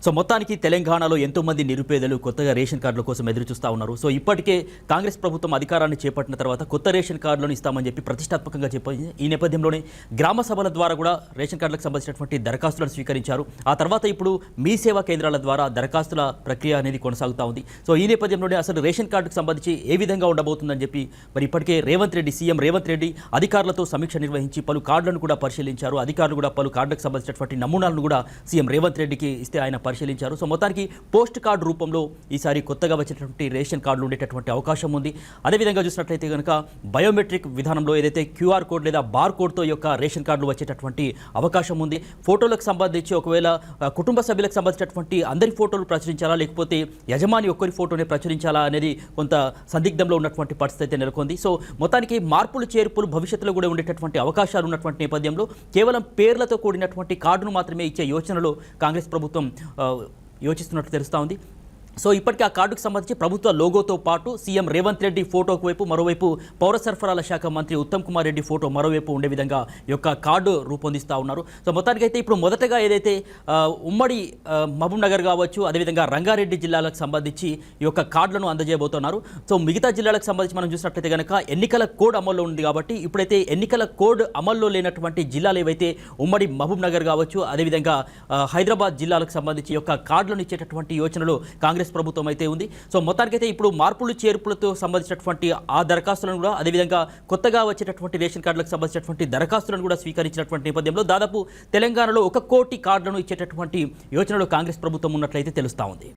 So మొత్తానికి తెలంగాణలో ఎంతో మంది నిరుపేదలు కొత్తగా రేషన్ కార్డుల కోసం ఎదురు చూస్తూ ఉన్నారు. సో ఇప్పటికే కాంగ్రెస్ ప్రభుత్వం అధికారాన్ని చేపట్టిన తర్వాత కొత్త రేషన్ కార్డులను ఇస్తామని చెప్పి ప్రతిష్టాత్మకంగా చెప్పింది. ఈ నేపథ్యంలోనే గ్రామ సభల ద్వారా కూడా రేషన్ కార్డులకు సంబంధించినటువంటి దరఖాస్తులను స్వీకరించారు. ఆ తర్వాత ఇప్పుడు మీ సేవా కేంద్రాల ద్వారా దరఖాస్తుల ప్రక్రియ అనేది కొనసాగుతూ ఉంది. సో ఈ నేపథ్యంలోనే అసలు రేషన్ కార్డుకు సంబంధించి ఏ విధంగా ఉండబోతుందని చెప్పి మరి ఇప్పటికే సీఎం రేవంత్ రెడ్డి అధికారులతో సమీక్ష నిర్వహించి పలు కార్డులను కూడా పరిశీలించారు. అధికారులు కూడా పలు కార్డులకు సంబంధించినటువంటి నమూనాలను కూడా సీఎం రేవంత్ రెడ్డికి ఇస్తే ఆయన పరిశీలించారు. సో మొత్తానికి పోస్ట్ కార్డు రూపంలో ఈసారి కొత్తగా వచ్చేటటువంటి రేషన్ కార్డులు ఉండేటటువంటి అవకాశం ఉంది. అదేవిధంగా చూసినట్లయితే కనుక బయోమెట్రిక్ విధానంలో ఏదైతే క్యూఆర్ కోడ్ లేదా బార్ కోడ్తో యొక్క రేషన్ కార్డులు వచ్చేటటువంటి అవకాశం ఉంది. ఫోటోలకు సంబంధించి ఒకవేళ కుటుంబ సభ్యులకు సంబంధించినటువంటి అందరి ఫోటోలు ప్రచురించాలా లేకపోతే యజమాని ఒక్కరి ఫోటోనే ప్రచురించాలా అనేది కొంత సందిగ్ధంలో ఉన్నటువంటి పరిస్థితి అయితే నెలకొంది. సో మొత్తానికి మార్పులు చేర్పులు భవిష్యత్తులో కూడా ఉండేటటువంటి అవకాశాలు ఉన్నటువంటి నేపథ్యంలో కేవలం పేర్లతో కూడినటువంటి కార్డును మాత్రమే ఇచ్చే యోచనలో కాంగ్రెస్ ప్రభుత్వం యోచిస్తున్నట్లు తెలుస్తూ ఉంది. సో ఇప్పటికీ ఆ కార్డుకు సంబంధించి ప్రభుత్వ లోగోతో పాటు సీఎం రేవంత్ రెడ్డి ఫోటోకు వైపు మరోవైపు పౌర సరఫరాల శాఖ మంత్రి ఉత్తమ్ కుమార్ రెడ్డి ఫోటో మరోవైపు ఉండే విధంగా ఈ యొక్క కార్డు రూపొందిస్తూ ఉన్నారు. సో మొత్తానికైతే ఇప్పుడు మొదటగా ఏదైతే ఉమ్మడి మహబూబ్ నగర్ కావచ్చు, అదేవిధంగా రంగారెడ్డి జిల్లాలకు సంబంధించి ఈ యొక్క కార్డులను అందజేయబోతున్నారు. సో మిగతా జిల్లాలకు సంబంధించి మనం చూసినట్లయితే కనుక ఎన్నికల కోడ్ అమల్లో ఉంది కాబట్టి ఇప్పుడైతే ఎన్నికల కోడ్ అమల్లో లేనటువంటి జిల్లాలు ఏవైతే ఉమ్మడి మహబూబ్ నగర్ కావచ్చు, అదేవిధంగా హైదరాబాద్ జిల్లాలకు సంబంధించి ఈ యొక్క కార్డులను ఇచ్చేటటువంటి యోచనలో కాంగ్రెస్ ప్రభుత్వం అయితే ఉంది. సో మొత్తానికైతే ఇప్పుడు మార్పులు చేర్పులతో సంబంధించినటువంటి ఆ దరఖాస్తులను కూడా అదేవిధంగా కొత్తగా వచ్చేటటువంటి రేషన్ కార్డులకు సంబంధించినటువంటి దరఖాస్తులను కూడా స్వీకరించినటువంటి నేపథ్యంలో దాదాపు తెలంగాణలో 1 కోటి కార్డులను ఇచ్చేటటువంటి యోచనలో కాంగ్రెస్ ప్రభుత్వం ఉన్నట్లయితే తెలుస్తూ ఉంది.